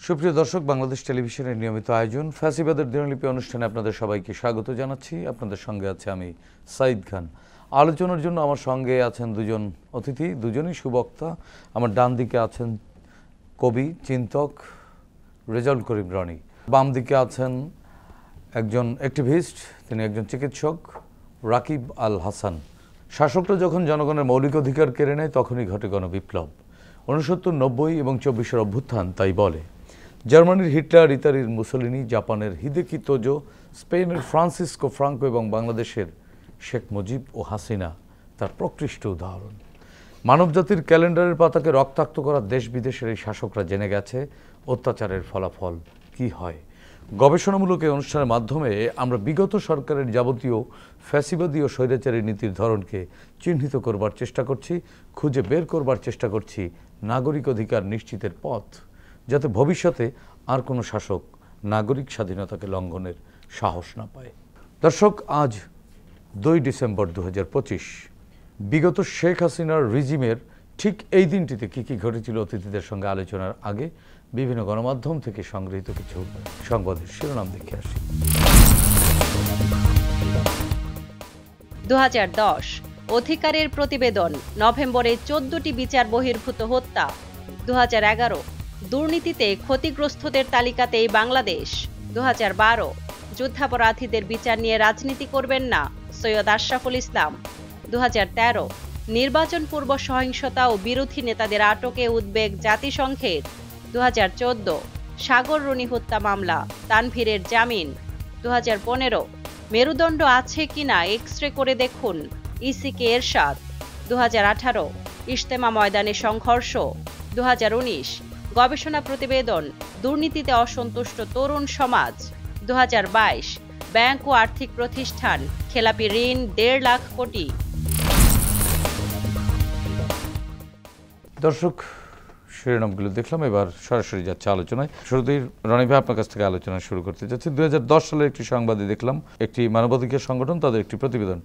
সুপ্রিয় দর্শক, বাংলাদেশ টেলিভিশনের নিয়মিত আয়োজন ফ্যাসিবাদের দিনলিপি অনুষ্ঠানে আপনাদের সবাইকে স্বাগত জানাচ্ছি। আপনাদের সঙ্গে আছে আমি সাইদ খান। আলোচনার জন্য আমার সঙ্গে আছেন দুজন অতিথি, দুজনই সুবক্তা। আমার ডান দিকে আছেন কবি চিন্তক রেজাউল করিম রনি, বাম দিকে আছেন একজন অ্যাক্টিভিস্ট, তিনি একজন চিকিৎসক রাকিব আল হাসান। শাসকরা যখন জনগণের মৌলিক অধিকার কেড়ে নেয় তখনই ঘটে গণবিপ্লব। 69, 90 এবং 24-এর অভ্যুত্থান তাই বলে। জার্মানির হিটলার, ইতালির মুসোলিনি, জাপানের হিদেকি তোজো, স্পেনের ফ্রান্সিসকো ফ্রাঙ্কো এবং বাংলাদেশের শেখ মুজিব ও হাসিনা তার প্রকৃষ্ট উদাহরণ। মানবজাতির ক্যালেন্ডারের পাতাকে রক্তাক্ত করা দেশ বিদেশের এই শাসকরা জেনে গেছে অত্যাচারের ফলাফল কি হয়। গবেষণামূলক এই অনুষ্ঠানের মাধ্যমে আমরা বিগত সরকারের যাবতীয় ফ্যাসিবাদী ও স্বৈরাচারী নীতির ধরনকে চিহ্নিত করবার চেষ্টা করছি, খুঁজে বের করবার চেষ্টা করছি নাগরিক অধিকার নিশ্চিতের পথ, যাতে ভবিষ্যতে আর কোনো শাসক নাগরিক স্বাধীনতাকে লঙ্ঘনের সাহস না পায়। দর্শক, আজ 2 ডিসেম্বর 2025। বিগত শেখ হাসিনার রিজিমের ঠিক এই দিনটিতে কী কী ঘটেছিল অতিথিদের সঙ্গে আলোচনার আগে বিভিন্ন গণমাধ্যম থেকে সংগৃহীত কিছু সংবাদের শিরোনাম দেখে আসি। 2010 অধিকারের প্রতিবেদন, নভেম্বরে 14টি বিচার বহির্ভূত হত্যা। 2011 দুর্নীতিতে ক্ষতিগ্রস্তদের তালিকাতেই বাংলাদেশ। 2012 যুদ্ধাপরাধীদের বিচার নিয়ে রাজনীতি করবেন না, সৈয়দ আশরাফুল ইসলাম। 2013 নির্বাচন পূর্ব সহিংসতা ও বিরোধী নেতাদের আটকে উদ্বেগ জাতিসংঘের। 2014 সাগর রুনি হত্যা মামলা, তানভীরের জামিন। 2015 মেরুদণ্ড আছে কিনা এক্স-রে করে দেখুন, ইসিকে এরশাদ। 2018 ইজতেমা ময়দানে সংঘর্ষ। 2019 গবেষণা প্রতিবেদন, দুর্নীতিতে অসন্তুষ্ট তরুণ সমাজ। 2022 ব্যাংক ও আর্থিক প্রতিষ্ঠান, খেলাপি ঋণ 1.5 লাখ কোটি। দর্শক, শিরোনামগুলো দেখলাম, এবার সরাসরি যাচ্ছে আলোচনায়। শুরুতেই রনি ভাই, আপনার কাছ থেকে আলোচনা শুরু করতে যাচ্ছি। 2010 সালের একটি সংবাদে দেখলাম একটি মানবাধিকার সংগঠন তাদের একটি প্রতিবেদন,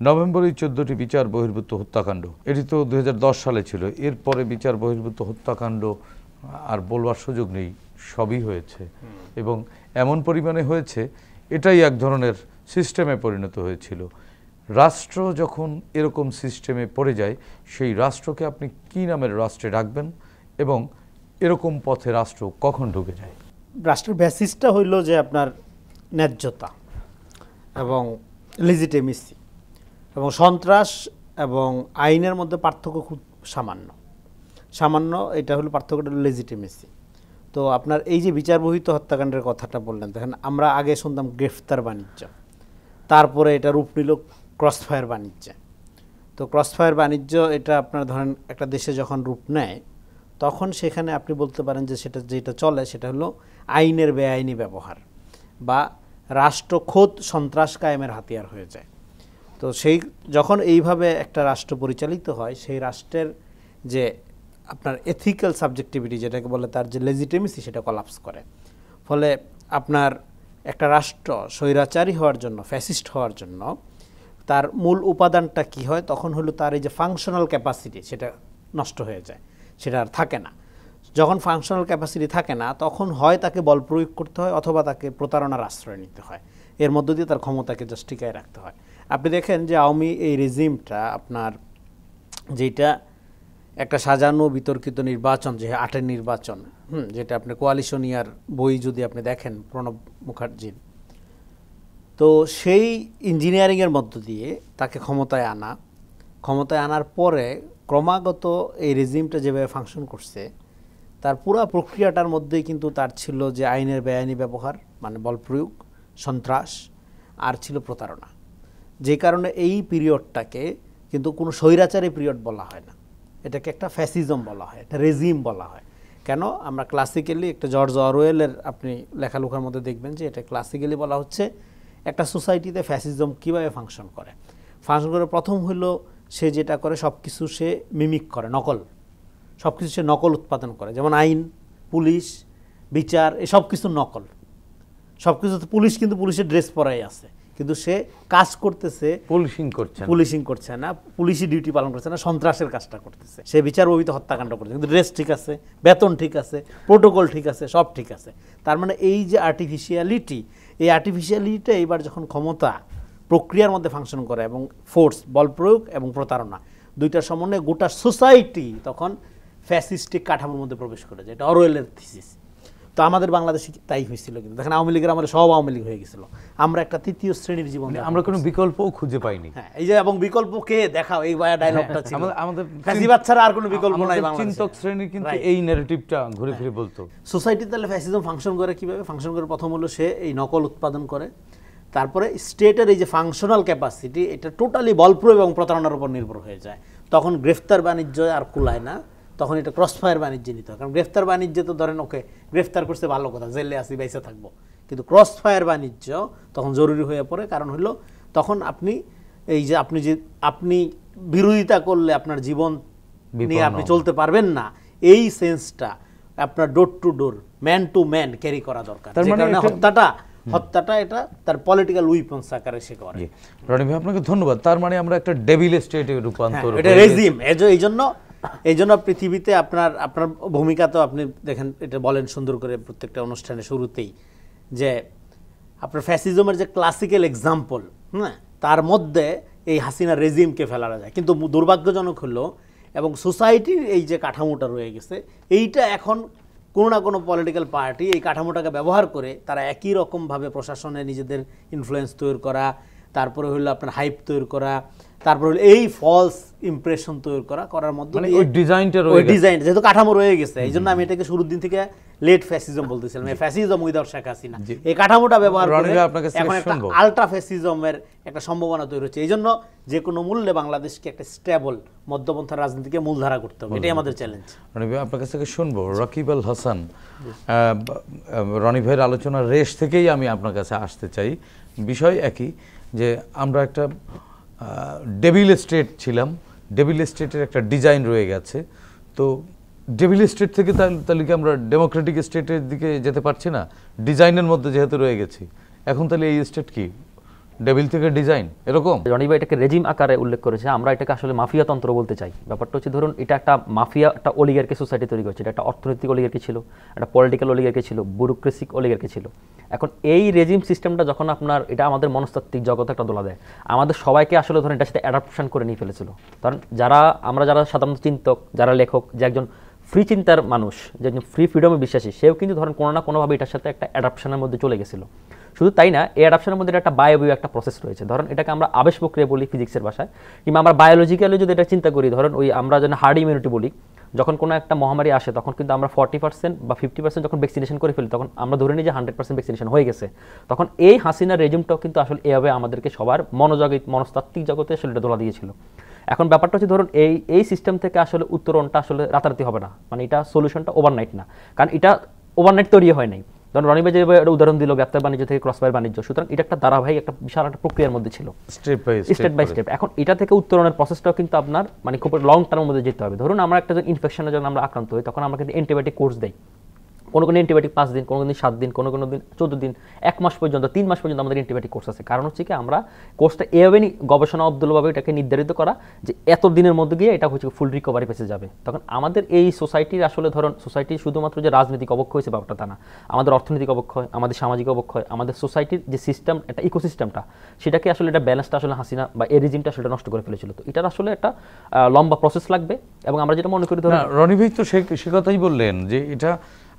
নভেম্বরে 14টি বিচার বহির্ভূত হত্যাকাণ্ড। এটি তো 2010 সালে ছিল। এরপরে বিচার বহির্ভূত হত্যাকাণ্ড আর বলবার সুযোগ নেই, সবই হয়েছে এবং এমন পরিমাণে হয়েছে এটাই এক ধরনের সিস্টেমে পরিণত হয়েছিল। রাষ্ট্র যখন এরকম সিস্টেমে পড়ে যায়, সেই রাষ্ট্রকে আপনি কী নামের রাষ্ট্রে রাখবেন এবং এরকম পথে রাষ্ট্র কখন ঢুকে যায়? রাষ্ট্রের বেসিসটা হইল যে আপনার ন্যায্যতা এবং লিজিটিমেসি, এবং সন্ত্রাস এবং আইনের মধ্যে পার্থক্য খুব সামান্য। এটা হলো পার্থক্যটা লেজিটিমেসি। তো আপনার এই যে বিচারবহির্ভূত হত্যাকাণ্ডের কথাটা বললেন, দেখেন আমরা আগে শুনতাম গ্রেফতার বাণিজ্য, তারপরে এটা রূপ নিল ক্রসফায়ার বাণিজ্য। তো ক্রসফায়ার বাণিজ্য এটা আপনার ধরেন একটা দেশে যখন রূপ নেয় তখন সেখানে আপনি বলতে পারেন যে যেটা চলে সেটা হলো আইনের বেআইনি ব্যবহার বা রাষ্ট্র খোদ সন্ত্রাস কায়েমের হাতিয়ার হয়ে যায়। তো সেই যখন এইভাবে একটা রাষ্ট্র পরিচালিত হয়, সেই রাষ্ট্রের যে আপনার এথিক্যাল সাবজেক্টিভিটি যেটাকে বলে, তার যে লেজিটিমেসি, সেটা কলাপস করে। ফলে আপনার একটা রাষ্ট্র স্বৈরাচারী হওয়ার জন্য, ফ্যাসিস্ট হওয়ার জন্য তার মূল উপাদানটা কি হয়, তখন হলো তার এই যে ফাংশনাল ক্যাপাসিটি, সেটা নষ্ট হয়ে যায়, সেটা আর থাকে না। যখন ফাংশনাল ক্যাপাসিটি থাকে না, তখন হয় তাকে বল প্রয়োগ করতে হয় অথবা তাকে প্রতারণার আশ্রয় নিতে হয়। এর মধ্য দিয়ে তার ক্ষমতাকে জাস্ট টিকায় রাখতে হয়। আপনি দেখেন যে আওয়ামী এই রেজিমটা আপনার যেটা একটা সাজানো বিতর্কিত নির্বাচন, যে 8-এর নির্বাচন, যেটা আপনি কোয়ালিশন ইয়ার বই যদি আপনি দেখেন প্রণব মুখার্জির, তো সেই ইঞ্জিনিয়ারিংয়ের মধ্য দিয়ে তাকে ক্ষমতায় আনার পরে ক্রমাগত এই রেজিমটা যেভাবে ফাংশন করছে তার পুরা প্রক্রিয়াটার মধ্যেই কিন্তু তার ছিল যে আইনের বেআইনি ব্যবহার, মানে বল প্রয়োগ, সন্ত্রাস, আর ছিল প্রতারণা। যে কারণে এই পিরিয়ডটাকে কিন্তু কোনো স্বৈরাচারী পিরিয়ড বলা হয় না, এটাকে একটা ফ্যাসিজম বলা হয়, একটা রেজিম বলা হয়। কেন? আমরা ক্লাসিক্যালি একটা জর্জ অরওয়েলের আপনি লেখালেখার মধ্যে দেখবেন যে এটা ক্লাসিক্যালি বলা হচ্ছে একটা সোসাইটিতে ফ্যাসিজম কীভাবে ফাংশন করে। প্রথম হইল সে যেটা করে সব কিছু সে মিমিক করে, নকল, সব কিছু সে নকল উৎপাদন করে। যেমন আইন, পুলিশ, বিচার, এই সব কিছু নকল। সব কিছু পুলিশ কিন্তু পুলিশের ড্রেস পরাই আছে, কিন্তু সে কাজ করতেছে পুলিশিং করছে না, পুলিশি ডিউটি পালন করছে না, সন্ত্রাসের কাজটা করতেছে। সে বিচার বহিত হত্যাকাণ্ড করছে, কিন্তু ড্রেস ঠিক আছে, বেতন ঠিক আছে, প্রোটোকল ঠিক আছে, সব ঠিক আছে। তার মানে এই যে আর্টিফিশিয়ালিটি, এই আর্টিফিশিয়ালিটিটা এইবার যখন ক্ষমতা প্রক্রিয়ার মধ্যে ফাংশন করে এবং ফোর্স, বল প্রয়োগ এবং প্রতারণা, দুইটার সমন্বয়ে গোটা সোসাইটি তখন ফ্যাসিস্টিক কাঠামোর মধ্যে প্রবেশ করে যায়। এটা অরওয়েলের থিসিস। তো আমাদের বাংলাদেশে তাই হয়েছিল, কিন্তু দেখেন আওয়ামী লীগের আমাদের সব আওয়ামী লীগ হয়ে গেছিল, আমরা একটা তৃতীয় শ্রেণীর জীবন, আমরা কোনো বিকল্পও খুঁজে পাইনি। হ্যাঁ, এই যে এবং বিকল্প কে দেখাও, এই ডায়লগটা ছিল আমাদের ফ্যাসিবাদ ছাড়া আর কোনো বিকল্প নাই বাংলাদেশে। চিন্তক শ্রেণী কিন্তু এই ন্যারেটিভটা ঘুরে ফিরে বলতো। সোসাইটি তাহলে ফ্যাসিজম ফাংশন করে কিভাবে? ফাংশন করে প্রথম হলো সে এই নকল উৎপাদন করে, তারপরে স্টেটের এই যে ফাংশনাল ক্যাপাসিটি, এটা টোটালি বল প্রয়োগ এবং প্রতারণার উপর নির্ভর হয়ে যায়। তখন গ্রেফতার বাণিজ্য আর কুলায় না, তখন এটা ক্রসফায়ার বাণিজ্যে নিতে হয়। কারণ গ্রেফতার বাণিজ্যে তো ধরেন ওকে গ্রেফতার করছে ভালো কথা, জেলে আসি বেঁচে থাকবো, কিন্তু ক্রসফায়ার বাণিজ্য তখন জরুরি হয়ে পড়ে। কারণ হলো তখন আপনি এই যে আপনি বিরোধিতা করলে আপনার জীবন নিয়ে আপনি চলতে পারবেন না, এই সেন্সটা আপনার door to door, man to man carry করা দরকার। যে কারণে হত্যাটা এটা তার পলিটিক্যাল উইপন্স আকারে সে করে। রনি ভাই, আপনাকে ধন্যবাদ। তার মানে আমরা একটা ডেভিল স্টেটে রূপান্তর, এটা রেজিম। এই জন্য পৃথিবীতে আপনার ভূমিকা তো আপনি দেখেন, এটা বলেন সুন্দর করে প্রত্যেকটা অনুষ্ঠানে শুরুতেই, যে আপনার ফ্যাসিজমের যে ক্লাসিক্যাল এক্সাম্পল, হ্যাঁ, তার মধ্যে এই হাসিনা রেজিমকে ফেলা যায়। কিন্তু দুর্ভাগ্যজনক হলো, এবং সোসাইটির এই যে কাঠামোটা রয়ে গেছে, এইটা এখন কোনো না কোনো পলিটিক্যাল পার্টি এই কাঠামোটাকে ব্যবহার করে তারা একই রকমভাবে প্রশাসনে নিজেদের ইনফ্লুয়েন্স তৈরি করা, তারপরে হলো আপনার হাইপ তৈরি করা, তারপরে হলো এই ফলস ইমপ্রেশন তৈরি করার মধ্যে ওই ডিজাইন যেহেতু কাঠামো রয়ে গেছে, এই জন্য আমি এটাকে শুরুর দিন থেকে লেট ফ্যাসিজম বলতেছিলাম। ফ্যাসিজম উইদাউট শেখ হাসিনা, এই কাঠামোটা ব্যবহার করে এখন একটা আলট্রা ফ্যাসিজমের একটা সম্ভাবনা তৈরি হচ্ছে। এই জন্য যে কোনো মূল্যে বাংলাদেশকে একটা স্টেবল মধ্যপন্থার রাজনীতিকে মূলধারা করতে হবে, এটাই আমাদের চ্যালেঞ্জ। রনি ভাই, আপনার কাছ থেকে শুনবো, রাকিব আল হাসান, রনি ভাইয়ের আলোচনার রেশ থেকেই আমি আপনার কাছে আসতে চাই। বিষয় একই, যে আমরা একটা ডেভিল স্টেট ছিলাম, ডেভিল স্টেটের একটা ডিজাইন রয়ে গেছে। তো ডেভিল স্টেট থেকে তাহলে কি আমরা ডেমোক্রেটিক স্টেটের দিকে যেতে পারছি না? ডিজাইনের মধ্যে যেহেতু রয়ে গেছি, এখন তাহলে এই স্টেট কি ডেভিল থেকে ডিজাইন এরকম? রনি ভাই এটাকে রেজিম আকারে উল্লেখ করেছে, আমরা এটাকে আসলে মাফিয়া তন্ত্র বলতে চাই। ব্যাপারটা হচ্ছে, ধরুন এটা একটা মাফিয়া, একটা অলিগার্কি সোসাইটি তৈরি করেছে। এটা একটা অর্থনৈতিক অলিগার্কি ছিল, একটা পলিটিক্যাল অলিগার্কি ছিল, ব্যুরোক্রেসিক অলিগার্কি ছিল। এখন এই রেজিম সিস্টেমটা যখন আপনার, এটা আমাদের মনস্তাত্ত্বিক জগতে একটা দোলা দেয়, আমাদের সবাইকে আসলে ধরেন এটার সাথে অ্যাডাপশন করে নিয়ে ফেলেছিল। কারণ যারা সাধারণত চিন্তক, যারা লেখক, যে একজন ফ্রি চিন্তার মানুষ, যে একজন ফ্রি ফ্রিডমে বিশ্বাসী, সেও কিন্তু ধরেন কোনো না কোনোভাবে এটার সাথে একটা অ্যাডাপশনের মধ্যে চলে গেছিলো। শুধু তাই না, এই অ্যাডাপশনের মধ্যে একটা বায়োবিও একটা প্রসেস রয়েছে। ধরেন এটাকে আমরা আবেশ প্রক্রিয়া বলি ফিজিক্সের ভাষায়, কিংবা আমরা বায়োলজিক্যালি যদি এটা চিন্তা করি, ধরেন ওই আমরা যেন হার্ড ইমিউনিটি বলি, যখন কোনো একটা মহামারী আসে তখন কিন্তু আমরা 40% বা 50% যখন ভ্যাকসিনেশন করে ফেলি, তখন আমরা ধরে নিই যে 100% ভ্যাকসিনেশন হয়ে গেছে। তখন এই হাসিনার রেজিমটাও কিন্তু আসলে এভাবে আমাদেরকে সবার মনস্তাত্ত্বিক জগতে আসলে এটা দোলা দিয়েছিল। এখন ব্যাপারটা হচ্ছে, ধরুন এই সিস্টেম থেকে আসলে উত্তরণটা আসলে রাতারাতি হবে না, মানে এটা সলিউশনটা ওভারনাইট না, কারণ এটা ওভারনাইট তৈরি হয় নাই। ধরুন রনি ভাই যে উদাহরণ দিল গ্রেফতার বাণিজ্য থেকে ক্রসফায়ার বাণিজ্য, সুতরাং এটা একটা ধারাবাহিক একটা বিশাল একটা প্রক্রিয়ার মধ্যে ছিল, স্টেপ বাই স্টেপ। এখন এটা থেকে উত্তরণের প্রসেসটাও কিন্তু আপনার মানে খুব লং টার্মের মধ্যে যেতে হবে। ধরুন আমরা একটা ইনফেকশনের জন্য আমরা আক্রান্ত হই, তখন আমরা কিন্তু অ্যান্টিবায়োটিক কোর্স দেই, কোনো অ্যান্টিবায়োটিক 5 দিন, কোনো 7 দিন, কোনো দিন 14 দিন, 1 মাস পর্যন্ত, 3 মাস পর্যন্ত আমাদের অ্যান্টিবায়োটিক কোর্স আছে। কারণ হচ্ছে কি, আমরা কোর্সটা এভাবে গবেষণা অবদলভাবে এটাকে নির্ধারিত করা যে এত দিনের মধ্যে গিয়ে এটা হচ্ছে ফুল রিকভারি পেসে যাবে। তখন আমাদের এই সোসাইটির আসলে ধরুন সোসাইটি শুধুমাত্র যে রাজনৈতিক অবক্ষয় হয়েছে ব্যাপারটা তা না, আমাদের অর্থনৈতিক অবক্ষয়, আমাদের সামাজিক অবক্ষয়, আমাদের সোসাইটির যে সিস্টেম, একটা ইকোসিস্টেমটা, সেটাকে আসলে এটা ব্যালেন্সটা আসলে হাসিনা বা এই রেজিমটা আসলে নষ্ট করে ফেলেছিল। তো এটার আসলে একটা লম্বা প্রসেস লাগবে। এবং আমরা যেটা মনে করি, ধরুন রনি ভাই তো সে কথাই বললেন যে এটা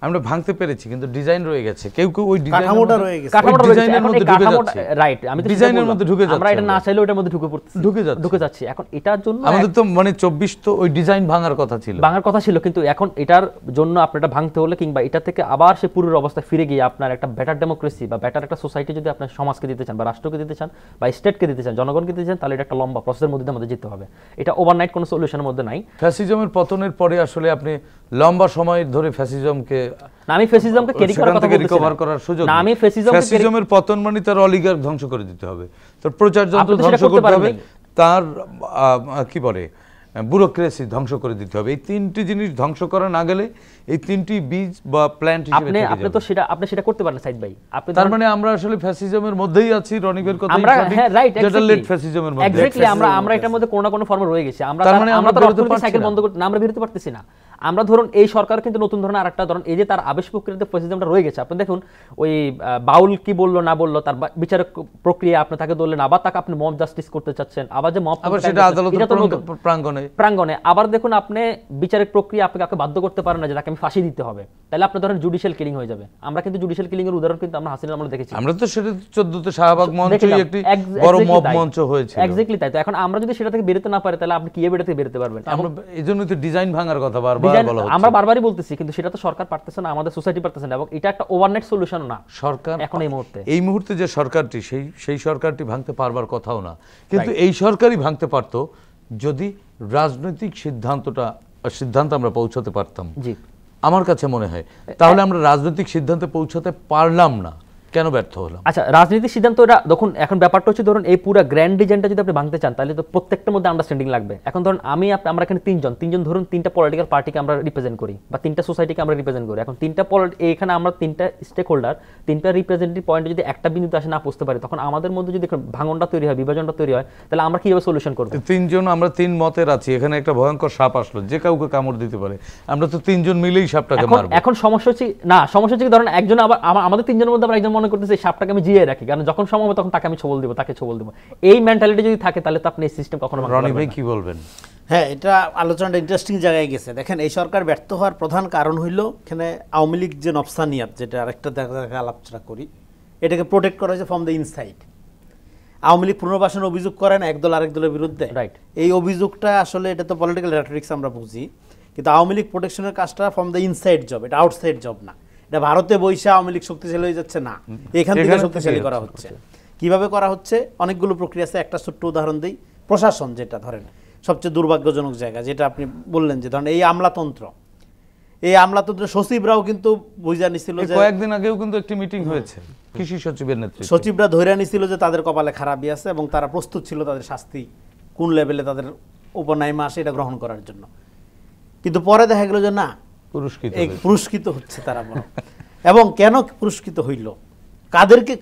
আমরা ভাঙতে পেরেছি, কিন্তু ডিজাইন রয়ে গেছে, কেউ কেউ ওই কাঠামোটা রয়ে গেছে। কাঠামোটা রয়েছে, ডিজাইনের এখন এই মধ্যে ঢুকে কাঠামোটা যাচ্ছে। রাইট, আমি তো সেটা ডিজাইনের বললাম। মধ্যে ঢুকে আমরা এটা যাচ্ছে না আমরা। চাইলে ওটার মধ্যে ঢুকে যাচ্ছি। এখন এটার জন্য আমাদের তো মানে 24 তো ওই ডিজাইন ভাঙার কথা ছিল, ভাঙার কথা ছিল, কিন্তু এখন এটার জন্য আপনার এটা ভাঙতে হলে কিংবা এটা থেকে আবার সে পূর্বের অবস্থায় ফিরে গিয়ে আপনার একটা বেটার ডেমোক্রেসি বা বেটার একটা সোসাইটি যদি আপনার সমাজকে দিতে চান বা রাষ্ট্রকে দিতে চান বা স্টেটকে দিতে চান, জনগণকে দিতে চান, তাহলে এটা একটা লম্বা প্রসেসের মধ্যে দিয়ে আমাদের যেতে হবে। এটা ওভারনাইট কোনো সলিউশনের মধ্যে নাই। ফ্যাসিজমের পতনের পরে আসলে আপনি লম্বা সময় ধরে ফ্যাসিজমকে না, আমি ফ্যাসিজমকে ক্যারি করার কথা বলতেছি রিকভার না। করার সুযোগ না, নেই। আমি ফ্যাসিজমের পতন মানে তার অলিগার ধ্বংস করে দিতে হবে, তার প্রচার যন্ত্র আপনি তো সেটা ধ্বংস করতে করতে পারেন হবে, নাই। তার কি বলে ব্যুরোক্রেসি ধ্বংস করে দিতে হবে। এই তিনটি জিনিস ধ্বংস করা না গেলে এই তিনটি বীজ বা প্ল্যান্ট হিসেবে থেকে আপনি যাবে। তো সেটা করতে পারেন সাইদ ভাই। আপনি তার মানে আমরা আসলে ফ্যাসিজমের মধ্যেই আছি, রনিবের কথা আমরা হ্যাঁ রাইট যেটা লেট ফ্যাসিজমের মধ্যে। এক্স্যাক্টলি আমরা এটার মধ্যে কোনো না কোনো ফর্মে রয়ে গেছি। আমরা তার মানে আমরা আমরা তো বেরোতে অর্থনৈতিক পারছি সাইকেল না। বন্ধ করতে না, আমরা বেরোতে পারতেছি না। আমরা ধরুন এই সরকার কিন্তু নতুন ধরনের আরেকটা ধরুন এই যে তার আবেশ প্রক্রিয়াতে ফ্যাসিজমটা রয়ে গেছে। আপনি দেখুন ওই বাউল কি বললো না বললো তার বিচারক প্রক্রিয়া আপনি তাকে ধরলেন, আবার তাকে আপনি মব জাস্টিস করতে চাচ্ছেন, আবার যে মব আবার সেটা আদালতের প্রাঙ্গণে। আবার দেখুন আপনি বিচারিক প্রক্রিয়া আপনি কাউকে বাধ্য করতে পারেন না যে তাকে আমি ফাঁসি দিতে হবে, তাহলে আপনি ধরেন জুডিশিয়াল কিলিং হয়ে যাবে। আমরা কিন্তু জুডিশিয়াল কিলিং এর উদাহরণ কিন্তু আমরা হাসিনার আমলে দেখেছি। আমরা তো সেটা 14তে শাহবাগ মঞ্চই দেখলাম, একটি বড় মব মঞ্চ হয়েছিল। এক্স্যাক্টলি তাই। তো এখন আমরা যদি সেটা থেকে বেরোতে না পারি তাহলে আপনি কিভাবে এটা থেকে বেরোতে পারবেন? আমরা এইজন্যই তো ডিজাইন ভাঙার কথা বারবার বলা হচ্ছে। আমরা বারবারই বলতেছি, কিন্তু সেটা তো সরকার পারতেছে না, আমাদের সোসাইটি পারতেছে না, এবং এটা একটা ওভারনাইট সলিউশন না সরকার এখন এই মুহূর্তে যে সরকারটি সেই সরকারটি ভাঙতে পারবার কথাও না, কিন্তু এই সরকারই ভাঙতে পারতো যদি রাজনৈতিক সিদ্ধান্ত আমরা পৌঁছাতে পারতাম। জি, আমার কাছে মনে হয় তাহলে আমরা রাজনৈতিক সিদ্ধান্তে পৌঁছাতে পারলাম না, কেন ব্যর্থ হলাম? আচ্ছা, রাজনীতির সিদ্ধান্ত এটা দেখুন, এখন ব্যাপারটা হচ্ছে ধরুন এই পুরো গ্র্যান্ড ডিজাইনটা যদি আপনি ভাঙতে চান তাহলে তো প্রত্যেকটার মধ্যে আন্ডারস্ট্যান্ডিং লাগবে। এখন ধরুন আমরা এখানে তিনজন ধরুন তিনটা পলিটিক্যাল পার্টিকে আমরা রিপ্রেজেন্ট করি বা তিনটা সোসাইটিকে আমরা রিপ্রেজেন্ট করি। এখন এখানে আমরা তিনটা স্টেক হোল্ডার, তিনটা রিপ্রেজেন্টেটিভ পয়েন্টে যদি একটা বিন্দুতে আসে না পৌঁছতে পারি, তখন আমাদের মধ্যে যদি ভাঙনটা তৈরি হয়, বিভাজনটা তৈরি হয়, তাহলে আমরা কিভাবে সলিউশন করবো? আমরা তিন মতের আছি, এখানে একটা ভয়ঙ্কর সাপ আসলো যে কাউকে কামড় দিতে পারে, আমরা তো তিনজন মিলেই সাপটাকে মারবো। এখন সমস্যা হচ্ছে ধরেন একজন আবার আমাদের তিনজনের মধ্যে আমরা একজন মনে করতেছি সাপটাকে আমি জিয়ে রাখি, কারণ যখন সময় হবে তখন তাকে আমি ছবল দিব, এই মেন্টালিটি যদি থাকে তাহলে তো আপনি এই সিস্টেম কখনো ভাঙতে রনি পারবেন ভাই না। কি বলবেন? হ্যাঁ, এটা আলোচনাটা ইন্টারেস্টিং জায়গায় গেছে। দেখেন, এই সরকার ব্যর্থ হওয়ার প্রধান কারণ হইল এখানে আওয়ামী লীগ যে নফসানিয়াত, যেটা আরেকটা দেখা আলোচনা করি, এটাকে প্রোটেক্ট করা হয়েছে from the inside. Awami League পুনর্বাসনের অভিযোগ করে না একদল আরেক দলের বিরুদ্ধে, রাইট। এই অভিযোগটা আসলে এটা তো পলিটিক্যাল রেটরিক্স আমরা বুঝি, কিন্তু আওয়ামী লীগ প্রোটেকশনের কাজটা ফ্রম দ্য ইনসাইড জব, এটা আউটসাইড জব না। এটা ভারতে বৈশা আওয়ামী লীগ শক্তিশালী হয়ে যাচ্ছে না, এখান থেকে শক্তিশালী করা হচ্ছে। কিভাবে করা হচ্ছে? অনেকগুলো প্রক্রিয়া আছে। একটা ছোট্ট উদাহরণ দিই, প্রশাসন যেটা ধরেন সবচেয়ে দুর্ভাগ্যজনক জায়গা, যেটা আপনি বললেন যে ধরেন এই আমলাতন্ত্র সচিবরাও কিন্তু বুঝা নিছিল যে কয়েকদিন আগেও কিন্তু একটি মিটিং হয়েছে কৃষি সচিবের নেতৃত্বে, সচিবরা ধরে নিছিল যে তাদের কপালে খারাপই আছে এবং তারা প্রস্তুত ছিল তাদের শাস্তি কোন লেভেলে তাদের উপর নাইমা আসে এটা গ্রহণ করার জন্য। কিন্তু পরে দেখা গেল যে না, পুরস্কৃত হচ্ছে তারা বড়। এবং কেন পুরস্কৃত হইল?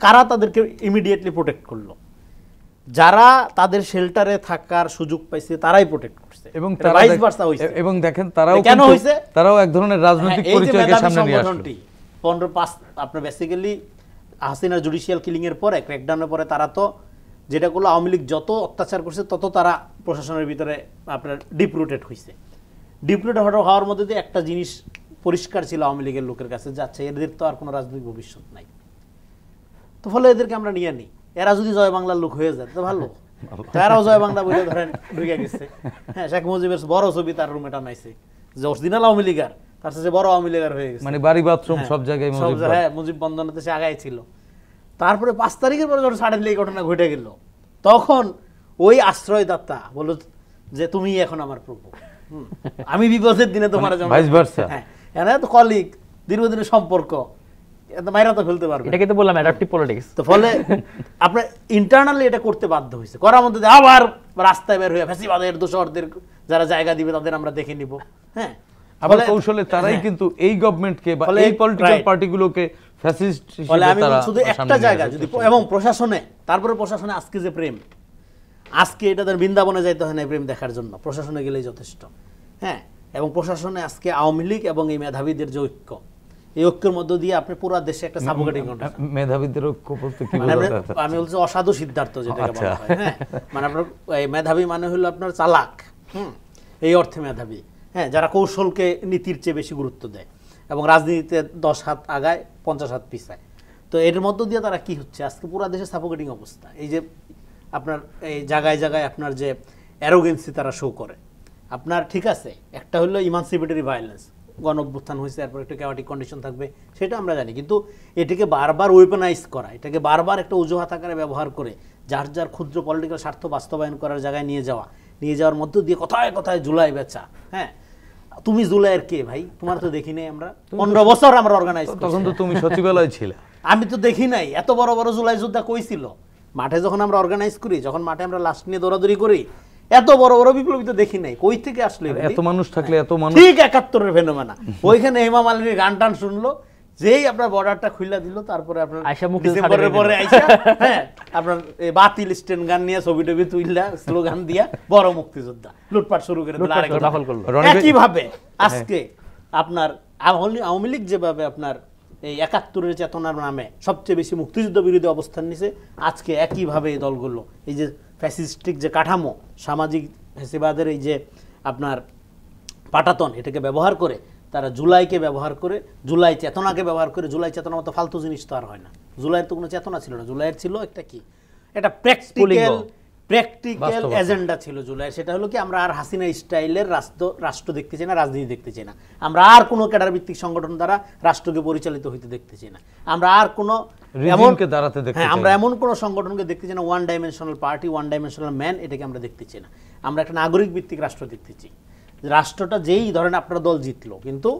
কারা তাদেরকে ইমিডিয়েটলি প্রোটেক্ট করলো? যারা তাদের শেল্টারে থাকার সুযোগ পাইছে তারাই প্রোটেক্ট করছে। এবং দেখেন কেন হইছে? তারাও এক ধরনের রাজনৈতিক পরিচয়কে সামনে নিয়ে আসলো। 15/5 আপনার বেসিক্যালি হাসিনার জুডিশিয়াল কিলিং এর পরে, ক্র্যাকডাউনের পরে তারা তো যেটা করলো, আওয়ামী লীগ যত অত্যাচার করছে তত তারা প্রশাসনের ভিতরে আপনার ডিপরুটেড হয়েছে। ডিপরুটেড হওয়ার মধ্যে দিয়ে একটা জিনিস পরিষ্কার ছিল আওয়ামী লীগের লোকের কাছে, যাচ্ছে এদের তো আর কোনো রাজনৈতিক ভবিষ্যৎ নাই, তো ফলে এদেরকে আমরা নিয়ে নিই। এরা যদি জয় বাংলার লোক হয়ে যায় তো ভালো, তারাও জয় বাংলা বলে ধরেন ঢুকে গেছে। হ্যাঁ, শেখ মুজিবের বড় ছবি তার রুমে টানাইছে, যে অরিজিনাল আওয়ামী লীগার তার সাথে বড় আওয়ামী লীগার হয়ে গেছে, মানে বাড়ি বাথরুম সব জায়গায় মুজিব বন্দনাতে সে আগায় ছিল। তারপরে 5 তারিখের পরে যখন সাডেনলি এই ঘটনা ঘটে গেল, তখন ওই আশ্রয়দাতা বলল যে তুমি এখন আমার প্রভু, আমি বিপদের দিনে তোমার তো কলিগ, দীর্ঘদিনের সম্পর্ক, মাইরা তো ফেলতে পারবে। এটাকে তো বললাম অ্যাডাপটিভ পলিটিক্স। তো ফলে আপনার ইন্টারনালি এটা করতে বাধ্য হয়েছে, করার মধ্যে আবার রাস্তায় বের হয়ে ফ্যাসিবাদের দোসরদের যারা জায়গা দিবে তাদের আমরা দেখে নিব। হ্যাঁ, আবার কৌশলে তারাই কিন্তু এই গভর্নমেন্টকে বা এই পলিটিক্যাল পার্টিগুলোকে ফ্যাসিস্ট হিসেবে আমি শুধু একটা জায়গা যদি, এবং প্রশাসনে, তারপরে প্রশাসনে আজকে যে প্রেম, আজকে এটা তার বৃন্দাবনে যাইতে হয় না প্রেম দেখার জন্য, প্রশাসনে গেলেই যথেষ্ট। হ্যাঁ, এবং প্রশাসনে আজকে আওয়ামী লীগ এবং এই মেধাবীদের যে ঐক্য, এই ঐক্যের মধ্য দিয়ে আপনি পুরো দেশে একটা সাফোকেটিং মেধাবীদের ঐক্য বলতে কি আমি বলছি অসাধু সিদ্ধার্থ যেটাকে বলা হয়। হ্যাঁ, মানে আপনার মেধাবী মানে হলো আপনার চালাক, এই অর্থে মেধাবী। হ্যাঁ, যারা কৌশলকে নীতির চেয়ে বেশি গুরুত্ব দেয়। এবং রাজনীতিতে 10 হাত আগায় 50 হাত পিছায়। তো এর মধ্য দিয়ে তারা কি হচ্ছে, আজকে পুরো দেশে সাফোকেটিং অবস্থা। এই যে আপনার এই জায়গায় জায়গায় আপনার যে অ্যারোগেন্সি তারা শো করে, আপনার ঠিক আছে একটা হলো ইমানসিপেটরি ভায়োলেন্স, গণ অভ্যুত্থান হয়েছে, তারপর একটা ক্যাওয়াটিক কন্ডিশন থাকবে, সেটা আমরা জানি, কিন্তু এটাকে বারবার ওয়েপনাইজ করা, এটাকে বারবার একটা অজুহাত আকারে ব্যবহার করে যার যার ক্ষুদ্র পলিটিক্যাল স্বার্থ বাস্তবায়ন করার জায়গায় নিয়ে যাওয়ার মধ্য দিয়ে কোথায় কোথায় জুলাই বেচা। হ্যাঁ, তুমি জুলাইয়ের কে ভাই? তোমার তো দেখি নাই আমরা, 15 বছর আমরা অর্গানাইজ, তখন তো তুমি সচিবালয় ছিলে। আমি তো দেখি নাই এত বড় বড় জুলাই যোদ্ধা কই ছিল মাঠে যখন আমরা অর্গানাইজ করি, যখন মাঠে আমরা লাস্ট নিয়ে দৌড়াদৌড়ি করি, এত বড় বড় বিপ্লবী তো দেখি নাই। কই থেকে আসলে এত মানুষ থাকলে এত মানুষ? ঠিক 71-এর ফেনোমেনা। ওইখানে হেমা মালিনীর গান টান শুনলো, যেই আপনার বর্ডারটা খুলে দিল, তারপরে আপনার ডিসেম্বরের পরে আইসা হ্যাঁ আপনার বাতিল স্ট্যান্ড গান নিয়ে ছবি টবি তুইলা স্লোগান দিয়া বড় মুক্তিযোদ্ধা লুটপাট শুরু করে দিল। একইভাবে আজকে আপনার আওয়ামী লীগ যেভাবে আপনার এই 71-এর চেতনার নামে সবচেয়ে বেশি মুক্তিযুদ্ধ বিরোধী অবস্থান নিছে, আজকে একইভাবে এই দলগুলো এই যে ফ্যাসিস্টিক যে কাঠামো, সামাজিক ফ্যাসিবাদের এই যে আপনার পাটাতন, এটাকে ব্যবহার করে তারা জুলাইকে ব্যবহার করে, জুলাই চেতনাকে ব্যবহার করে। জুলাই চেতনা মতো ফালতু জিনিস তো আর হয় না। জুলাইয়ের তো কোনো চেতনা ছিল না, জুলাইয়ের ছিল একটা কি, এটা প্র্যাকটিক্যাল এজেন্ডা ছিল জুলাই। সেটা হলো কি, আমরা আর হাসিনা স্টাইলের রাষ্ট্র দেখতে চাই না, রাজনীতি দেখতে চাই না, আমরা আর কোনো ক্যাডার ভিত্তিক সংগঠন দ্বারা রাষ্ট্রকে পরিচালিত হইতে দেখতে চাই না, আমরা আর কোনো আমরা এমন কোনো সংগঠনকে দেখতে চাই না, one dimensional party, one dimensional man, এটাকে আমরা দেখতে চাই না। আমরা একটা নাগরিক ভিত্তিক রাষ্ট্র দেখতে চাই। রাষ্ট্রটা যেই ধরেন আপনার দল জিতলো, কিন্তু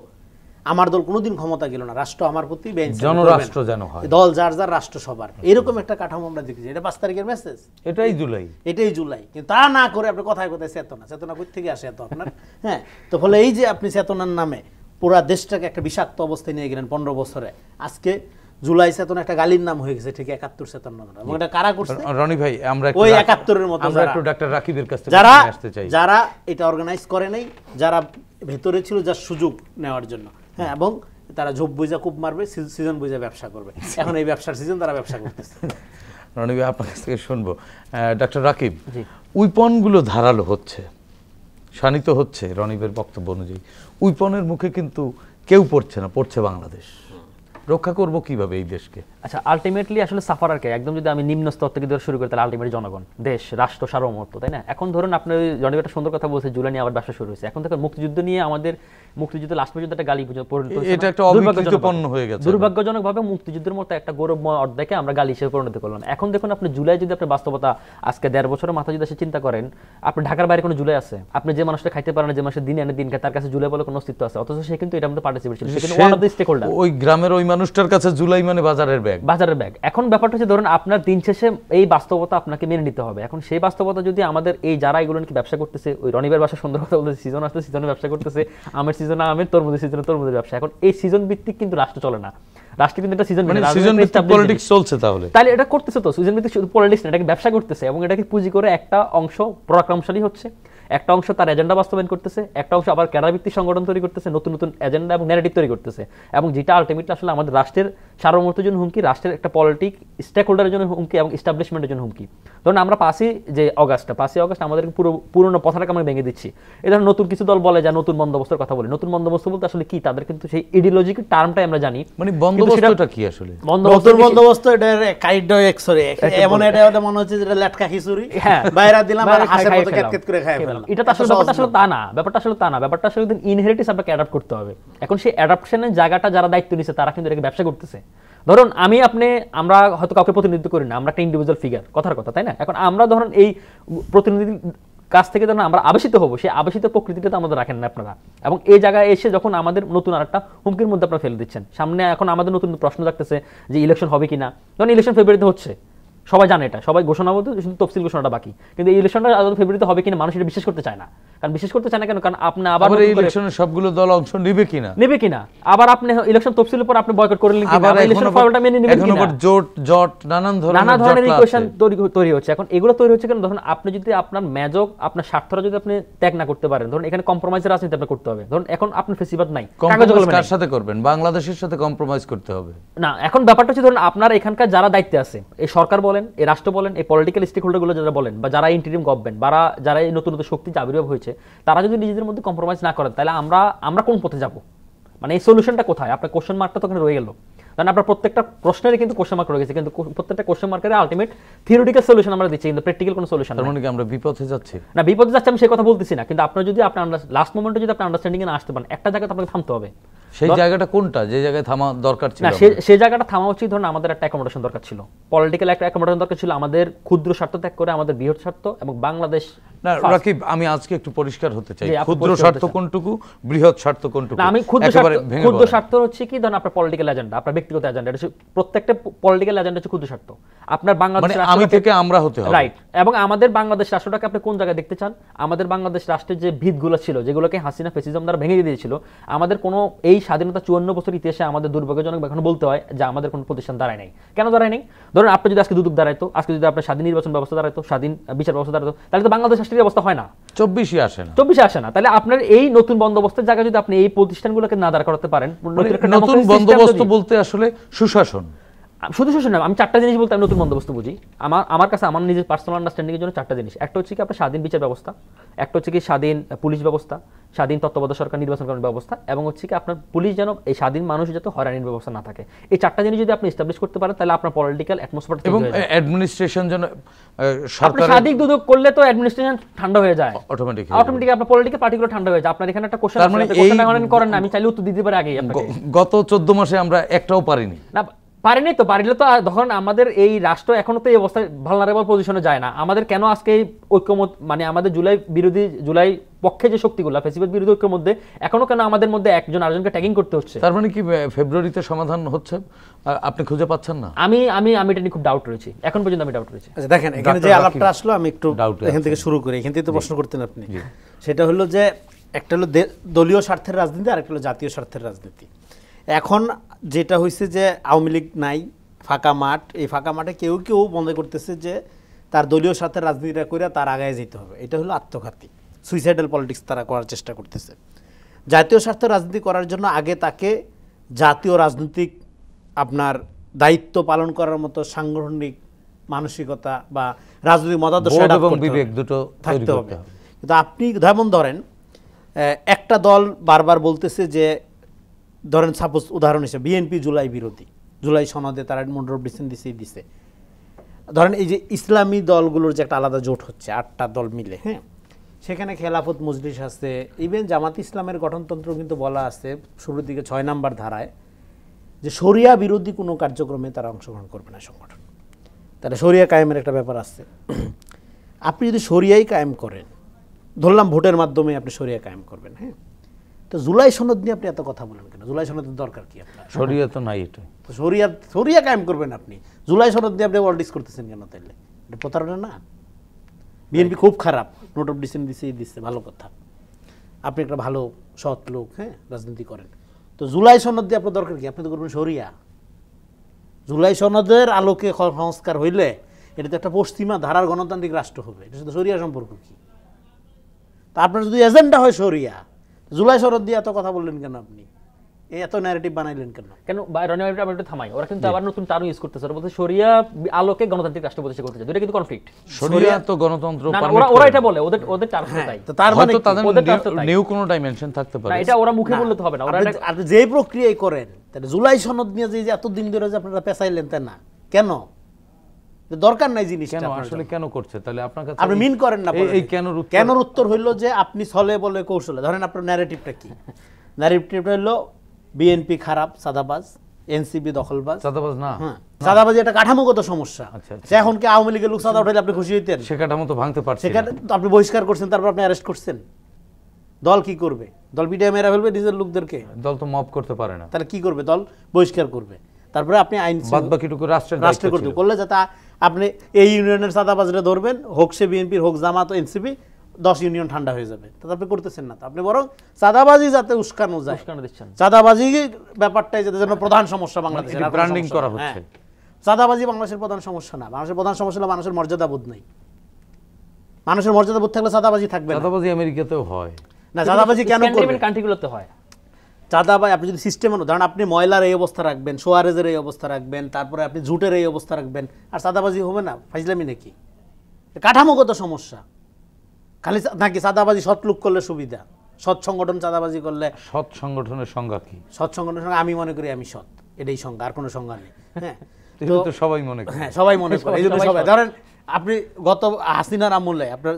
আমার দল কোনোদিন ক্ষমতা গেল না, রাষ্ট্র আমার প্রতি জনরাষ্ট্র যেন হয়, দল যার যার রাষ্ট্র সবার, এরকম একটা কাঠামো আমরা দেখেছি। এটা 5 তারিখের মেসেজ, এটাই জুলাই। কিন্তু তা না করে আপনি কথায় কথায় চেতনা কই থেকে আসে এত আপনার? হ্যাঁ, তো ফলে এই যে আপনি চেতনার নামে পুরা দেশটাকে একটা বিষাক্ত অবস্থায় নিয়ে গেলেন 15 বছরে, আজকে জুলাই চেতনা একটা গালির নাম হয়ে গেছে, ঠিক 71 চেতনা। এবং এটা কারা করছে? রনি ভাই, আমরা ওই 71-এর মতো আমরা একটু ডাক্তার রাকিবের কাছ থেকে আসতে চাই, যারা এটা অর্গানাইজ করে নাই, যারা ভেতরে ছিল, যার সুযোগ নেওয়ার জন্য। হ্যাঁ, এবং তারা ঝোপ বুঝা কূপ মারবে, সিজন বুঝা ব্যবসা করবে। এখন এই ব্যবসার সিজন, তারা ব্যবসা করতেছে। রনি ভাই, আপনার কাছ থেকে শুনবো। ডাক্তার রাকিব, উইপনগুলো ধারালো হচ্ছে, শানিত হচ্ছে, রনিবের বক্তব্য অনুযায়ী উইপনের মুখে কিন্তু কেউ পড়ছে না, পড়ছে বাংলাদেশ। রক্ষা করব কিভাবে এই দেশকে? আচ্ছা, আলটিমেটলি আসলে সাফারারকে একদম যদি আমি নিম্ন স্তর থেকে ধরে শুরু করি, তাহলে আলটিমেটলি জনগণ, দেশ, রাষ্ট্র, সার্বভৌমত্ব, তাই না? এখন ধরুন আপনার জনি একটা সুন্দর কথা বলছে, জুলাই নিয়ে আবার ব্যবসা শুরু হয়েছে। এখন থেকে মুক্তিযুদ্ধ নিয়ে আমাদের মুক্তিযুদ্ধ লাস্ট পর্যন্ত একটা গালি পরিণত হয়েছে, এটা একটা অবিকৃতপন্ন হয়ে গেছে। দুর্ভাগ্যজনকভাবে মুক্তিযুদ্ধের মতো একটা গৌরবময় অধ্যায়কে আমরা গালি হিসেবে পরিণত করলাম। এখন দেখুন আপনি জুলাই যদি আপনি বাস্তবতা আজকে 1.5 বছরের মাথায় যদি চিন্তা করেন, আপনি ঢাকার বাইরে কোনো জুলাই আছে? আপনি যে মানুষটা খাইতে পারেন না, যে মানুষের দিনে আনে দিন খায়, তার কাছে জুলাই বলে কোনো অস্তিত্ব আছে? অথচ সে কিন্তু এটার মধ্যে পার্টিসিপেট ছিল, সে কিন্তু one of the stakeholder. ওই গ্রামের ওই মানুষটার কাছে জুলাই মানে বাজারের ব্যাগ। এখন ব্যাপারটা হচ্ছে ধরুন আপনার দিন শেষে এই বাস্তবতা আপনাকে মেনে নিতে হবে। এখন সেই বাস্তবতা যদি আমাদের এই যারা এগুলো নাকি ব্যবসা করতেছে, ওই রনিবের বাসা সুন্দর কথা বলতেছে, সিজন আসতে সিজনে ব্যবসা করতেছে, আমের সিজনে আমের, তরমুজের সিজনে তরমুজের ব্যবসা। এখন এই সিজন ভিত্তিক কিন্তু রাষ্ট্র চলে না, রাষ্ট্র কিন্তু একটা সিজন ভিত্তিক পলিটিক্স চলছে। তাহলে এটা করতেছে তো সিজন ভিত্তিক শুধু পলিটিক্স না, এটাকে ব্যবসা করতেছে এবং এটাকে পুঁজি করে একটা অংশ পরাক্রমশালী হচ্ছে, একটা অংশ তার এজেন্ডা বাস্তবায়ন করতেছে, একটা অংশ আবার ক্যাডার ভিত্তিক সংগঠন তৈরি করতেছে, নতুন নতুন এজেন্ডা এবং ন্যারেটিভ তৈরি করতেছে, এবং যেটা আলটিমেটলি আসলে আমাদের রাষ্ট্রের সার্বভৌমত্বের জন্য হুমকি, রাষ্ট্রের একটা পলিটিক স্টেক হোল্ডারের জন্য হুমকি এবং এস্টাবলিশমেন্টের জন্য হুমকি। ধরুন আমরা 5ই আগস্ট আমাদের পুরনো পথাটাকে আমরা ভেঙে দিচ্ছি। এই ধরনের নতুন কিছু দল বলে যা নতুন বন্দোবস্তের কথা বলে, নতুন বন্দোবস্ত বলতে আসলে কি, তাদের কিন্তু সেই ইডিওলজিক্যাল টার্মটাই আমরা জানি। মানে বন্দোবস্তটা কি আসলে? বন্দোবস্ত এটার কাইড এক্সরে এমন, এটা মনে হচ্ছে যেটা লাটকা খিচুড়ি, হ্যাঁ বাইরা দিলাম আর হাসের মতো কেটকেট করে খায় ফেললাম। এটা তো আসলে ব্যাপারটা আসলে তা না, ব্যাপারটা আসলে ইনহেরিটেন্স আপনাকে অ্যাডাপ্ট করতে হবে। এখন সেই অ্যাডাপশনের জায়গাটা যারা দায়িত্ব নিচ্ছে, তারা কিন্তু এটাকে ব্যবসা করতেছে। ধরুন আমরা হয়তো কাউকে প্রতিনিধিত্ব করি না, আমরা একটা ইন্ডিভিজুয়াল ফিগার, কথার কথা, তাই না? এখন আমরা ধরুন এই প্রতিনিধির কাছ থেকে যখন আমরা আবেশিত হবো, সেই আবেশিত প্রকৃতিটা তো আমাদের রাখেন না আপনারা, এবং এই জায়গায় এসে যখন আমাদের নতুন আরেকটা হুমকির মধ্যে আপনারা ফেলে দিচ্ছেন সামনে। এখন আমাদের নতুন প্রশ্ন থাকতেছে যে ইলেকশন হবে কিনা। যখন ইলেকশন ফেব্রুয়ারিতে হচ্ছে, সবাই জানে এটা, সবাই ঘোষণা বলতে শুধু তফসিল ঘোষণাটা বাকি, কিন্তু এই ইলেকশনটা ফেব্রুয়ারিতে হবে কিনা মানুষ এটা বিশ্বাস করতে চায় না। কারণ বিশ্বাস করতে চায় না কেন? কারণ আপনি আবার এই ইলেকশনে সবগুলো দল অংশ নেবে কিনা, আবার আপনি ইলেকশন তফসিলের পর আপনি বয়কট করলেন কিনা, আবার ইলেকশন ফর্মুলাটা মেনে নেবেন কিনা, আবার জোট নানান ধরনের ইকুয়েশন তৈরি হচ্ছে। এখন এগুলো তৈরি হচ্ছে কেন? ধরুন আপনি যদি আপনার মেজক, আপনার স্বার্থটা যদি আপনি ত্যাগ না করতে পারেন, ধরুন এখানে কম্প্রোমাইজের রাজনীতি আপনি করতে হবে। ধরুন এখন আপনার ফেসিবাদ নাই, কার সাথে করবেন? বাংলাদেশের সাথে কম্প্রোমাইজ করতে হবে না। এখন ব্যাপারটা হচ্ছে ধরুন আপনার এখানকার যারা দায়িত্বে আছে, এই সরকার বলেন, এই রাষ্ট্র বলেন, এই পলিটিক্যাল স্টেক হোল্ডারগুলো যারা বলেন, বা যারা ইন্টারিম গভর্নমেন্ট, বা যারা এই নতুন নতুন শক্তি আবির্ভাব হয়েছে, তারা যদি নিজেদের মধ্যে কম্প্রোমাইজ না করেন, তাহলে আমরা কোন পথে যাব? মানে এই সলিউশনটা কোথায়? আপনার কোশ্চেন মার্কটা তো ওখানে রয়ে গেল। কারণ আপনার প্রত্যেকটা প্রশ্নেরই কিন্তু কোশ্চেন মার্ক রয়ে গেছে, কিন্তু প্রত্যেকটা কোশ্চেন মার্কের আলটিমেট থিওরিটিক্যাল সলিউশন আমরা দিচ্ছি, কিন্তু প্র্যাকটিক্যাল কোনো সলিউশন তার মানে কি আমরা বিপথে যাচ্ছি? না, বিপদে যাচ্ছে আমি সেই কথা বলতেছি না, কিন্তু আপনার যদি আপনার লাস্ট মোমেন্টে যদি আপনি আন্ডারস্ট্যান্ডিং এ না আসতে পারেন, একটা জায়গায় তো আপনাকে থামতে হবে। সেই জায়গাটা কোনটা, যে জায়গায় থামা দরকার ছিল? না, সেই জায়গাটা থামা উচিত। ধরুন আমাদের একটা অ্যাকোমোডেশন দরকার ছিল, পলিটিক্যাল একটা অ্যাকোমোডেশন দরকার ছিল, আমাদের ক্ষুদ্র স্বার্থ ত্যাগ করে আমাদের বৃহৎ স্বার্থ এবং বাংলাদেশ। না রাকিব, আমি আজকে একটু পরিষ্কার হতে চাই, জি, আপনি ক্ষুদ্র পরিষ্কার স্বার্থ হতে চান। কোনটুকু, বৃহৎ স্বার্থ কোনটুকু? না, আমি একেবারে ভেঙে ক্ষুদ্র বলেন। স্বার্থ হচ্ছে কি, ধরুন আপনার পলিটিক্যাল এজেন্ডা, আপনার ব্যক্তিগত এজেন্ডা, এটা হচ্ছে প্রত্যেকটা পলিটিক্যাল এজেন্ডা হচ্ছে ক্ষুদ্র স্বার্থ। আপনার বাংলাদেশ মানে আমি থেকে আমরা হতে হবে, রাইট। এবং আমাদের বাংলাদেশ রাষ্ট্রটাকে আপনি কোন জায়গায় দেখতে চান? আমাদের বাংলাদেশ রাষ্ট্রের যে ভিতগুলো ছিল, যেগুলোকে হাসিনা ফ্যাসিজম দ্বারা ভেঙে দিয়েছিল, আমাদের কোনো এই স্বাধীনতা 54 বছর ইতিহাসে আমাদের দুর্ভাগ্যজনক এখন বলতে হয় যে আমাদের কোনো প্রতিষ্ঠান দাঁড়ায় নাই। কেন দাঁড়ায় নাই? ধরুন আপনি যদি আজকে দুদক দাঁড়াইতো, আজকে যদি আপনার স্বাধীন নির্বাচন ব্যবস্থা দাঁড়াইতো, স্বাধীন বিচার ব্যবস্থা দাঁড়াইতো, তাহলে তো বাংলাদেশ রাষ্ট্রের অবস্থা হয় না। 24 আসে না, 24 আসে না। তাহলে আপনার এই নতুন বন্দোবস্তের জায়গায় যদি আপনি এই প্রতিষ্ঠানগুলোকে না দাঁড় করাতে পারেন, নতুন বন্দোবস্ত বলতে আসলে সুশাসন, শুধু শোষণ না, আমি 4টা জিনিস বলতে আমি নতুন বন্দোবস্ত বুঝি। আমার কাছে আমার নিজের পার্সোনাল আন্ডারস্ট্যান্ডিং এর জন্য 4টা জিনিস। একটা হচ্ছে কি আপনার স্বাধীন বিচার ব্যবস্থা, একটা হচ্ছে কি স্বাধীন পুলিশ ব্যবস্থা, স্বাধীন তত্ত্বাবধায়ক সরকার নির্বাচন করার ব্যবস্থা, এবং হচ্ছে কি আপনার পুলিশ যেন এই স্বাধীন মানুষ যাতে হয়রানির ব্যবস্থা না থাকে। এই 4টা জিনিস যদি আপনি এস্টাবলিশ করতে পারেন, তাহলে আপনার পলিটিক্যাল অ্যাটমসফিয়ার এবং অ্যাডমিনিস্ট্রেশন যেন আপনি স্বাধীন দুদক করলে তো অ্যাডমিনিস্ট্রেশন ঠান্ডা হয়ে যায় অটোমেটিক, আপনার পলিটিক্যাল পার্টিগুলো ঠান্ডা হয়ে যায়। আপনার এখানে একটা কোশ্চেন তার মানে করেন না, আমি চাইলে উত্তর দিতে পারি আগেই আপনাকে। গত 14 মাসে আমরা একটাও পারিনি। না পারিনি তো, পারিলে তো তখন আমাদের এই রাষ্ট্র এখনো তো এই অবস্থায় ভালনারেবল পজিশনে যায় না। আমাদের কেন আজকে এই ঐক্যমত, মানে আমাদের জুলাই পক্ষে যে শক্তিগুলো ফেসিবাদ বিরোধী ঐক্যের মধ্যে, এখনো কেন আমাদের মধ্যে একজন আরেকজনকে ট্যাগিং করতে হচ্ছে? তার মানে কি ফেব্রুয়ারিতে সমাধান হচ্ছে, আপনি খুঁজে পাচ্ছেন না? আমি এটা নিয়ে খুব ডাউট রয়েছে, এখন পর্যন্ত আমি ডাউট রয়েছে। আচ্ছা দেখেন, এখানে যে আলাপটা আসলো আমি একটু এখান থেকে শুরু করি, এখান থেকে তো প্রশ্ন করতেন আপনি। সেটা হলো যে একটা হলো দলীয় স্বার্থের রাজনীতি, আর একটা হলো জাতীয় স্বার্থের রাজনীতি। এখন যেটা হয়েছে যে আওয়ামী লীগ নাই, ফাঁকা মাঠ, এই ফাঁকা মাঠে কেউ কেউ মনে করতেছে যে তার দলীয় স্বার্থের রাজনীতিটা করে তার আগায় যেতে হবে। এটা হলো আত্মঘাতী, সুইসাইডাল পলিটিক্স তারা করার চেষ্টা করতেছে। জাতীয় স্বার্থের রাজনীতি করার জন্য আগে তাকে জাতীয় রাজনৈতিক আপনার দায়িত্ব পালন করার মতো সাংগঠনিক মানসিকতা বা রাজনৈতিক মতাদর্শ এবং বিবেক দুটো থাকতে হবে। কিন্তু আপনি যেমন ধরেন একটা দল বারবার বলতেছে যে, ধরেন সাপোজ উদাহরণ হিসেবে বিএনপি জুলাই বিরোধী, জুলাই সনদে তারা মোটর অফ ডিসেন্ট দিছে। ধরেন এই যে ইসলামী দলগুলোর যে একটা আলাদা জোট হচ্ছে 8টা দল মিলে, হ্যাঁ, সেখানে খেলাফত মজলিস আছে, ইভেন জামাত ইসলামের গঠনতন্ত্র কিন্তু বলা আছে শুরুর দিকে 6 নম্বর ধারায় যে শরিয়া বিরোধী কোনো কার্যক্রমে তারা অংশগ্রহণ করবে না সংগঠন। তাহলে শরিয়া কায়েমের একটা ব্যাপার আছে। আপনি যদি শরিয়াই কায়েম করেন, ধরলাম ভোটের মাধ্যমে আপনি শরিয়া কায়েম করবেন, হ্যাঁ, তো জুলাই সনদ নিয়ে আপনি এত কথা বলেন কেন? জুলাই সনদের দরকার কি আপনার? শরিয়া তো নাই, এটা তো শরিয়া কায়েম করবেন আপনি, জুলাই সনদ দিয়ে আপনি পলিটিক্স করতেছেন কেন? তাইলে এটা প্রতারণা না? বিএনপি খুব খারাপ, নোট অফ ডিসেন্ট দিচ্ছে, ভালো কথা, আপনি একটা ভালো সৎ লোক, হ্যাঁ, রাজনীতি করেন, তো জুলাই সনদ দিয়ে আপনার দরকার কি? আপনি তো করবেন শরিয়া। জুলাই সনদের আলোকে সংস্কার হইলে এটা তো একটা পশ্চিমা ধারার গণতান্ত্রিক রাষ্ট্র হবে, এটা সাথে শরিয়া সম্পর্ক কি? তা আপনার যদি এজেন্ডা হয় শরিয়া, জুলাই সনদ দিয়ে এত কথা বললেন কেন? আপনি এত ন্যারেটিভ বানাইলেন কেন? রনি ভাই আমি একটু থামাই, ওরা কিন্তু আবার নতুন টার্ম ইউজ করতেছে, ওরা বলতে শরিয়া আলোকে গণতান্ত্রিক রাষ্ট্র প্রতিষ্ঠা করতে চায়, এটা কিন্তু কনফ্লিক্ট। শরিয়া তো গণতন্ত্র, ওরা এটা বলে, ওদের টার্মটা তাই। তো তার মানে তাদের নিউ কোনো ডাইমেনশন থাকতে পারে, না এটা ওরা মুখে বললে তো হবে না। ওরা আপনি যেই প্রক্রিয়াই করেন, তাহলে জুলাই সনদ নিয়ে যে এতদিন ধরে যে আপনারা পেছাইলেন, তা না কেন? দরকার নাই জিনিসটা আসলে কেন করছে? তাহলে আপনার কাছে আপনি মিন করেন না। এই কেন উত্তর হইলো যে আপনি ছলে বলে কৌশলে। ধরেন আপনার ন্যারেটিভটা কি? ন্যারেটিভটা হলো বিএনপি খারাপ, সাদাবাজ, এনসিপি দখলবাজ। সাদাবাজ না, হ্যাঁ, সাদাবাজি একটা কাঠামোগত সমস্যা। আচ্ছা, এখন কি আওয়ামী লীগের লোক সাদা উঠাইলে আপনি খুশি হইতেন? সে কাঠামো তো ভাঙতে পারছে, সেখানে তো আপনি বহিষ্কার করছেন, তারপর আপনি অ্যারেস্ট করছেন। দল কি করবে? দল পিটিয়ে মেরা ফেলবে নিজের লোকদেরকে? দল তো মব করতে পারে না। তাহলে কি করবে? দল বহিষ্কার করবে। তারপরে আপনি আইন বাদবাকিটুকু রাষ্ট্রের করতে করলে যাতে আপনি এই ইউনিয়নের সাদাবাজরা ধরবেন, হোক সে বিএনপির, হোক জামাত ও এনসিপি, 10 ইউনিয়ন ঠান্ডা হয়ে যাবে। তা আপনি করতেছেন না, আপনি বরং চাঁদাবাজি যাতে উস্কানো যায়, চাঁদাবাজি ব্যাপারটাই যাতে যেন প্রধান সমস্যা বাংলাদেশের, ব্র্যান্ডিং করা হচ্ছে। চাঁদাবাজি বাংলাদেশের প্রধান সমস্যা না, বাংলাদেশের প্রধান সমস্যা হলো মানুষের মর্যাদা বোধ নাই। মানুষের মর্যাদা বোধ থাকলে চাঁদাবাজি থাকবে না। চাঁদাবাজি আমেরিকাতেও হয় না, চাঁদাবাজি কেন করবে? কান্ট্রিগুলোতে হয় চাঁদাবাজি। আপনি যদি সিস্টেম, ধরেন আপনি ময়লার এই অবস্থা রাখবেন, সোয়ারেজের এই অবস্থা রাখবেন, তারপরে আপনি ঝুটের এই অবস্থা রাখবেন, আর চাঁদাবাজি হবে না? ফাইজলামি নাকি? কাঠামোগত সমস্যা। খালি নাকি চাঁদাবাজি সৎ লোক করলে সুবিধা? সৎ সংগঠন চাঁদাবাজি করলে সৎ সংগঠনের সংজ্ঞা কি? সৎ সংগঠনের সঙ্গে আমি মনে করি আমি সৎ, এটাই সংজ্ঞা, আর কোনো সংজ্ঞা নেই। হ্যাঁ, এগুলো তো সবাই মনে করে। হ্যাঁ সবাই মনে করে, এই জন্য সবাই ধরেন আপনি গত হাসিনার আমলে আপনার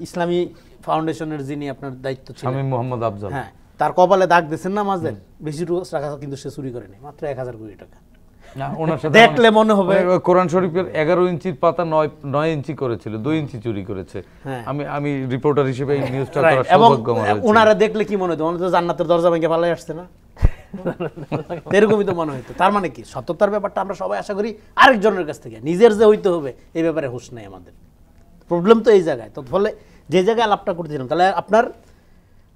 ইসলামী ফাউন্ডেশনের যিনি আপনার দায়িত্ব ছিলেন শামীম মোহাম্মদ আফজাল, হ্যাঁ তার কপালে দাগ দিয়েছেন না মাঝে, বেশি টাকা কিন্তু সে চুরি করেনি, মাত্র 1000 কোটি টাকা। না, ওনার সাথে দেখলে মনে হবে ওই কোরআন শরীফের 11 ইঞ্চির পাতা 9 ইঞ্চি করেছিল, 2 ইঞ্চি চুরি করেছে। হ্যাঁ। আমি রিপোর্টার হিসেবে এই নিউজটা Right, করার এবং সৌভাগ্য আমার হয়েছে। ওনারা দেখলে কি মনে হতো, মনে হতো জান্নাতের দরজা ভেঙে পালাই আসছে না, এরকমই তো মনে হতো। তার মানে কি, সত্যতার ব্যাপারটা আমরা সবাই আশা করি আরেকজনের কাছ থেকে, নিজের যে হইতে হবে এই ব্যাপারে হুঁশ নেই আমাদের। প্রবলেম তো এই জায়গায়। তো ফলে যে জায়গায় আলাপটা করতেছিলাম, তাহলে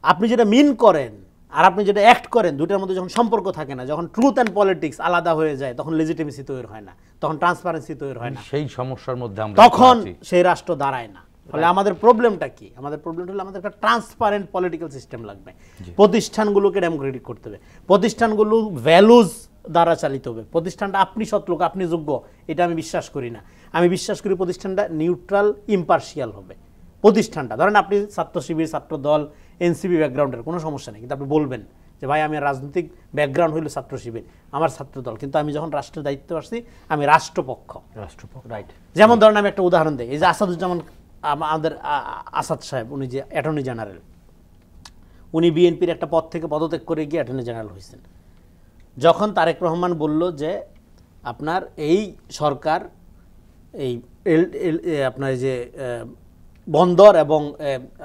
আপনি যেটা মিন করেন আর আপনি যেটা অ্যাক্ট করেন, দুটার মধ্যে যখন সম্পর্ক থাকে না, যখন ট্রুথ অ্যান্ড পলিটিক্স আলাদা হয়ে যায়, তখন লেজিটিমেসি তৈরি হয় না, তখন ট্রান্সপারেন্সি তৈরি হয় না, সেই সমস্যার মধ্যে আমরা তখন আছি। সেই রাষ্ট্র দাঁড়ায় না। ফলে আমাদের প্রবলেমটা কি, আমাদের প্রবলেমটা হলো আমাদের একটা ট্রান্সপারেন্ট পলিটিক্যাল সিস্টেম লাগবে, প্রতিষ্ঠানগুলোকে ডেমোক্রেটিক করতে হবে, প্রতিষ্ঠানগুলো ভ্যালুজ দ্বারা চালিত হবে। প্রতিষ্ঠানটা আপনি সৎ লোক, আপনি যোগ্য, এটা আমি বিশ্বাস করি না। আমি বিশ্বাস করি প্রতিষ্ঠানটা নিউট্রাল ইম্পার্শিয়াল হবে। প্রতিষ্ঠানটা ধরেন আপনি ছাত্র শিবির, ছাত্র দল, এনসিপি ব্যাকগ্রাউন্ডের কোনো সমস্যা নেই, কিন্তু আপনি বলবেন যে ভাই আমি রাজনৈতিক ব্যাকগ্রাউন্ড হইল ছাত্র শিবির, আমার ছাত্র দল, কিন্তু আমি যখন রাষ্ট্রের দায়িত্বে আসছি আমি রাষ্ট্রপক্ষ। রাইট। যেমন ধরেন আমি একটা উদাহরণ দিই, এই যে আসাদুজ্জামান, আমাদের আসাদ সাহেব, উনি যে অ্যাটর্নি জেনারেল, উনি বিএনপির একটা পদ থেকে পদত্যাগ করে গিয়ে অ্যাটর্নি জেনারেল হয়েছেন। যখন তারেক রহমান বলল যে আপনার এই সরকার এই আপনার যে বন্দর এবং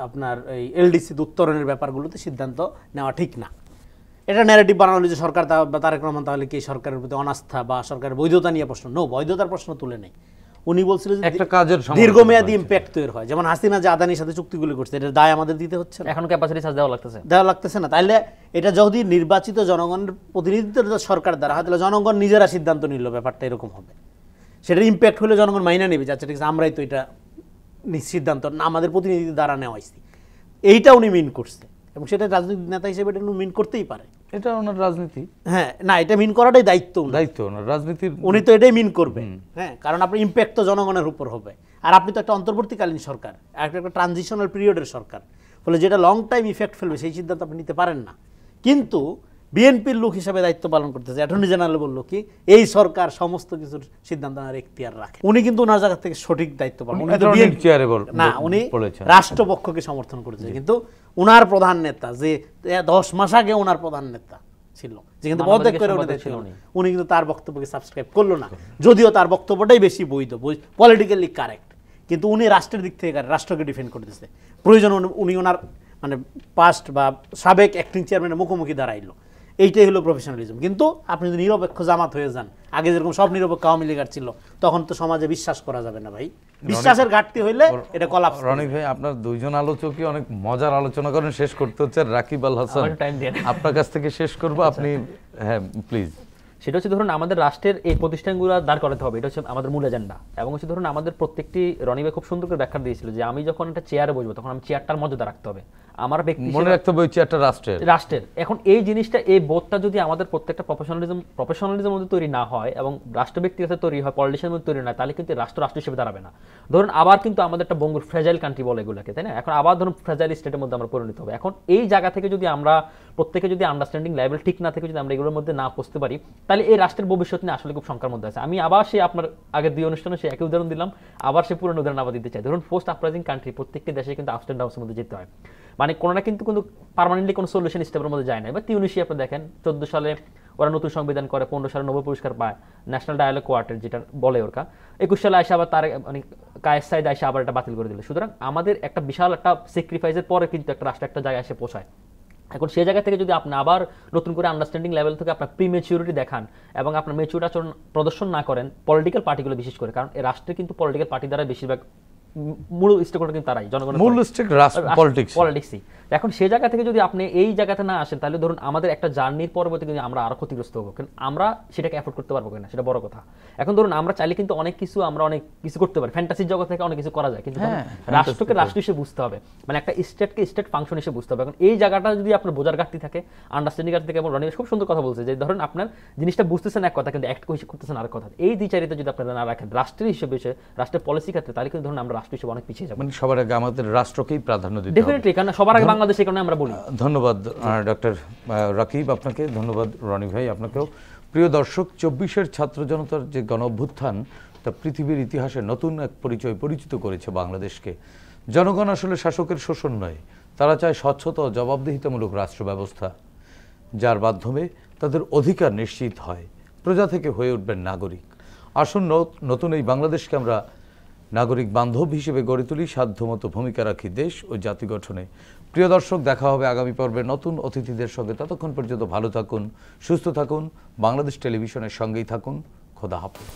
আপনার এই এলডিসি উত্তরণের ব্যাপারগুলোতে সিদ্ধান্ত নেওয়া ঠিক না, এটা ন্যারেটিভ বানানো যে সরকার তারেক রহমান তাহলে কি সরকারের প্রতি অনাস্থা বা সরকারের বৈধতা নিয়ে প্রশ্ন, নো, বৈধতার প্রশ্ন তুলে নেই। উনি বলছিলেন যে একটা কাজের সমালোচনা দীর্ঘমেয়াদী করেছে। ইম্প্যাক্ট তৈরি হয়, যেমন হাসিনা যে আদানির সাথে চুক্তিগুলো করছে, এটার দায় আমাদের দিতে হচ্ছে না, এখন ক্যাপাসিটি চার্জ দেওয়া লাগতেছে না। তাইলে এটা যদি নির্বাচিত জনগণের প্রতিনিধিত্বের সরকার দ্বারা হয়, তাহলে জনগণ নিজেরা সিদ্ধান্ত নিল, ব্যাপারটা এরকম হবে। সেটার ইম্প্যাক্ট হলে জনগণ মাইনা নেবে, আচ্ছা ঠিক আছে আমরাই তো এটা সিদ্ধান্ত না আমাদের প্রতিনিধি দ্বারা নেওয়া হয়েছে, এইটা উনি মিন করছে, এবং সেটা রাজনৈতিক নেতা হিসেবে এটা উনি মিন করতেই পারে। এটা ওনার রাজনীতি, হ্যাঁ, না এটা মিন করাটাই দায়িত্ব উনার। দায়িত্ব ওনার রাজনীতির। উনি তো এটাই মিন করবে, হ্যাঁ, কারণ আপনার ইম্প্যাক্ট তো জনগণের উপর হবে, আর আপনি তো একটা অন্তর্বর্তীকালীন সরকার, একটা ট্রানজিশনাল পিরিয়ডের সরকার, ফলে যেটা লং টাইম ইফেক্ট ফেলবে সেই সিদ্ধান্ত আপনি নিতে পারেন না। কিন্তু বিএনপির লোক হিসেবে দায়িত্ব পালন করতেছে, অ্যাটর্নি জেনারেল বললো কি এই সরকার সমস্ত কিছুর সিদ্ধান্ত নেওয়ার এখতিয়ার রাখে, উনি কিন্তু ওনার জায়গা থেকে সঠিক দায়িত্ব পালন, উনি তো attorney chair এ না, উনি বলেছেন। রাষ্ট্রপক্ষকে সমর্থন করেছে, কিন্তু ওনার প্রধান নেতা যে 10 মাস আগে ওনার প্রধান নেতা ছিল, যে কিন্তু পদত্যাগ করে উনি ছিল উনি কিন্তু তার বক্তব্যকে সাবস্ক্রাইব করলো না, যদিও তার বক্তব্যটাই বেশি বৈধ, পলিটিক্যালি কারেক্ট, কিন্তু উনি রাষ্ট্রের দিক থেকে রাষ্ট্রকে ডিফেন্ড করতেছে। প্রয়োজন উনি ওনার মানে পাস্ট বা সাবেক অ্যাক্টিং চেয়ারম্যানের মুখোমুখি দাঁড়াইলো, এইটাই হলো প্রফেশনালিজম। কিন্তু আপনি যদি নিরপেক্ষ জামাত হয়ে যান, আগে যেরকম সব নিরপেক্ষ আওয়ামী লীগার ছিল, তখন তো সমাজে বিশ্বাস করা যাবে না ভাই, বিশ্বাসের ঘাটতি হইলে এটা কলাপস। রনি ভাই, আপনার দুইজন আলোচকই অনেক মজার আলোচনা করেন, শেষ করতে হচ্ছে। রাকিব আল হাসান, টাইম দেন, আপনার কাছ থেকে শেষ করবো, আপনি হ্যাঁ প্লিজ। সেটা হচ্ছে ধরুন আমাদের রাষ্ট্রের এই প্রতিষ্ঠানগুলো দাঁড় করাতে হবে, এটা হচ্ছে আমাদের মূল এজেন্ডা। এবং হচ্ছে ধরুন আমাদের প্রত্যেকটি, রনি ভাই খুব সুন্দর করে ব্যাখ্যা দিয়েছিল যে আমি যখন একটা চেয়ারে বসবো তখন আমি চেয়ারটার মর্যাদা রাখতে হবে, আমার ব্যক্তি মনে রাখতে হবে ওই চেয়ারটা রাষ্ট্রের। এখন এই জিনিসটা, এই বোধটা যদি আমাদের প্রত্যেকটা প্রফেশনালিজমের মধ্যে তৈরি না হয় এবং রাষ্ট্র ব্যক্তির সাথে তৈরি হয়, পলিটিশিয়ানের মধ্যে তৈরি না, তাহলে কিন্তু রাষ্ট্র হিসেবে দাঁড়াবে না। ধরুন আবার কিন্তু আমাদের একটা বঙ্গুর ফ্রেজাইল কান্ট্রি বলে এগুলোকে, তাই না? এখন আবার ধরুন ফ্রেজাইল স্টেটের মধ্যে আমরা পরিণত হবে। এখন এই জায়গা থেকে যদি আমরা প্রত্যেকে যদি আন্ডারস্ট্যান্ডিং লেভেল ঠিক না থেকে যদি আমরা এগুলোর মধ্যে না পৌঁছতে পারি, তাহলে এই রাষ্ট্রের ভবিষ্যৎ নিয়ে আসলে খুব শঙ্কার মধ্যে আছে। আমি আবার সেই আপনার আগের 2 অনুষ্ঠানে সেই একই উদাহরণ দিলাম, আবার সেই পুরনো উদাহরণ আবার দিতে চাই। ধরুন পোস্ট আপরাইজিং কান্ট্রি, প্রত্যেকটি দেশে কিন্তু আপস অ্যান্ড ডাউনের মধ্যে যেতে হয়, মানে কোনো না কিন্তু পার্মানেন্টলি কোনো সলিউশন স্টেপের মধ্যে যায় না। এবার তিউনিসিয়া আপনি দেখেন 14 সালে ওরা নতুন সংবিধান করে, 15 সালে নোবেল পুরস্কার পায়, ন্যাশনাল ডায়ালগ কোয়ার্টার যেটা বলে ওরকা, 21 সালে আসে আবার তার মানে কায়েস সাইদ আসে আবার এটা বাতিল করে দিল। সুতরাং আমাদের একটা বিশাল একটা স্যাক্রিফাইসের পরে কিন্তু একটা রাষ্ট্র একটা জায়গায় এসে পৌঁছায়। এখন সেই জায়গা থেকে যদি আপনি আবার নতুন করে আন্ডারস্ট্যান্ডিং লেভেল থেকে আপনার প্রিমেচিউরিটি দেখান এবং আপনার মেচিউর আচরণ প্রদর্শন না করেন পলিটিক্যাল পার্টিগুলো বিশেষ করে, কারণ এই রাষ্ট্রে কিন্তু পলিটিক্যাল পার্টি দ্বারা বেশিরভাগ মূল স্টেকহোল্ডার কিন্তু তারাই, জনগণের মূল স্টেক পলিটিক্সই। এখন সেই জায়গা থেকে যদি আপনি এই জায়গাতে না আসেন, তাহলে ধরুন আমাদের একটা জার্নির পরবর্তী কিন্তু আমরা আরো ক্ষতিগ্রস্ত হবো, কারণ আমরা সেটাকে অ্যাফোর্ড করতে পারবো কিনা সেটা বড় কথা। এখন ধরুন আমরা চাইলে কিন্তু অনেক কিছু করতে পারি, ফ্যান্টাসির জগৎ থেকে অনেক কিছু করা যায়, কিন্তু রাষ্ট্রকে রাষ্ট্র হিসেবে বুঝতে হবে, মানে একটা স্টেটকে স্টেট ফাংশন হিসেবে বুঝতে হবে। এখন এই জায়গাটা যদি আপনার বোঝার ঘাটতি থাকে, আন্ডারস্ট্যান্ডিং ঘাটতি থাকে, এবং রনি খুব সুন্দর কথা বলছে যে ধরুন আপনার জিনিসটা বুঝতেছেন এক কথা কিন্তু অ্যাক্ট করতেছেন আর কথা, এই দ্বিচারিতা যদি আপনারা না রাখেন রাষ্ট্রের হিসেবে, রাষ্ট্রের পলিসি ক্ষেত্রে, তাহলে কিন্তু ধরুন আমরা রাষ্ট্র হিসেবে অনেক পিছিয়ে যাবো। সবার আগে আমাদের রাষ্ট্রকেই প্রাধান্য দিতে হবে। ডেফিনেটলি, কারণ সবার আগে বাংলাদেশ, এই কারণে আমরা বলি। ধন্যবাদ ডক্টর রাকিব আপনাকে, ধন্যবাদ রনি ভাই আপনাকেও। প্রিয় দর্শক, 24-এর ছাত্র জনতার যে গণ অভ্যুত্থান তা পৃথিবীর ইতিহাসে নতুন এক পরিচিত করেছে বাংলাদেশকে। জনগণ আসলে শাসকের শোষণ নয়, তারা চায় স্বচ্ছতা ও জবাবদিহিতামূলক রাষ্ট্র ব্যবস্থা, যার মাধ্যমে তাদের অধিকার নিশ্চিত হয়, প্রজা থেকে হয়ে উঠবেন নাগরিক। আসুন নতুন এই বাংলাদেশকে আমরা নাগরিক বান্ধব হিসেবে গড়ে তুলি, সাধ্যমতো ভূমিকা রাখি দেশ ও জাতি গঠনে। প্রিয় দর্শক, দেখা হবে আগামী পর্বে নতুন অতিথিদের সঙ্গে। ততক্ষণ পর্যন্ত ভালো থাকুন, সুস্থ থাকুন, বাংলাদেশ টেলিভিশনের সঙ্গেই থাকুন। খোদা হাফেজ।